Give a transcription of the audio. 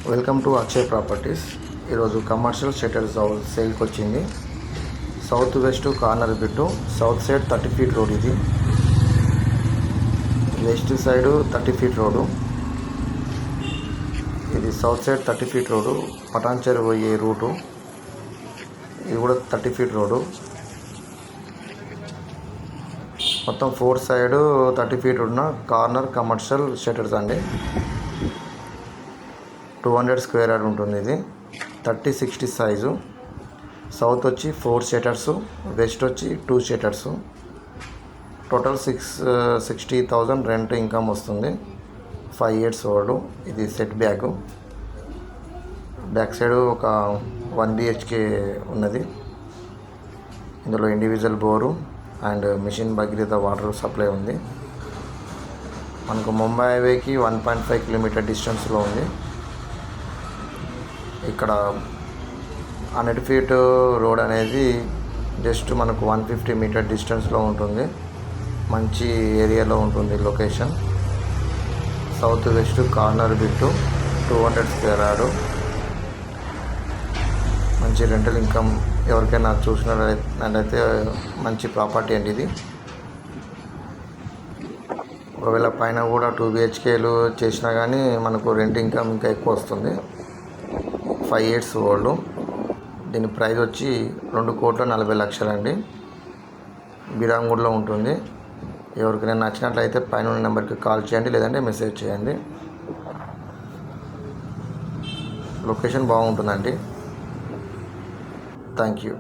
Welcome to Akshay properties. ఈరోజు commercial shutters సేల్కి వచ్చింది. South west corner bit, south side 30 feet road, ఇది west side 30 feet road, ఇది south side 30 feet road, Patancheru పోయే route, ఇది కూడా 30 ఫీట్ రోడ్డు. మొత్తం 4 సైడ్ 30 ఫీట్ ఉన్న కార్నర్ కమర్షియల్ షట్టర్స్ అండి. 200 స్క్వేర్ యార్డ్ ఉంటుంది. ఇది 30-60 సైజు. సౌత్ వచ్చి 4 షట్టర్స్, వెస్ట్ వచ్చి 2 షట్టర్స్. టోటల్ 60,000 రెంట్ ఇన్కమ్ వస్తుంది. 5 years ఓల్డ్. ఇది సెట్ బ్యాక్ సైడ్ ఒక 1 BHK ఉన్నది. ఇందులో individual bore and Mission Bhagiratha water supply ఉంది. మనకు ముంబై హైవేకి 1.5 కిలోమీటర్ డిస్టెన్స్లో ఉంది. ఇక్కడ 100 ఫీట్ రోడ్ అనేది జస్ట్ మనకు 150 మీటర్ డిస్టెన్స్లో ఉంటుంది. మంచి ఏరియాలో ఉంటుంది location. South west corner bit, 200 square yard. మంచి రెంటల్ ఇన్కమ్ ఎవరికైనా చూసినట్లయితే మంచి ప్రాపర్టీ అండి ఇది. ఒకవేళ పైన కూడా 2 BHKలు చేసినా కానీ మనకు రెంట్ ఇన్కమ్ ఇంకా ఎక్కువ వస్తుంది. 5 years ఓల్డ్. దీని ప్రైస్ వచ్చి 2,40,00,000 అండి. బిరాంగూడ్లో ఉంటుంది. ఎవరికైనా నచ్చినట్లయితే పైన ఉన్న నెంబర్కి కాల్ చేయండి, లేదంటే మెసేజ్ చేయండి. లొకేషన్ బాగుంటుందండి. Thank you.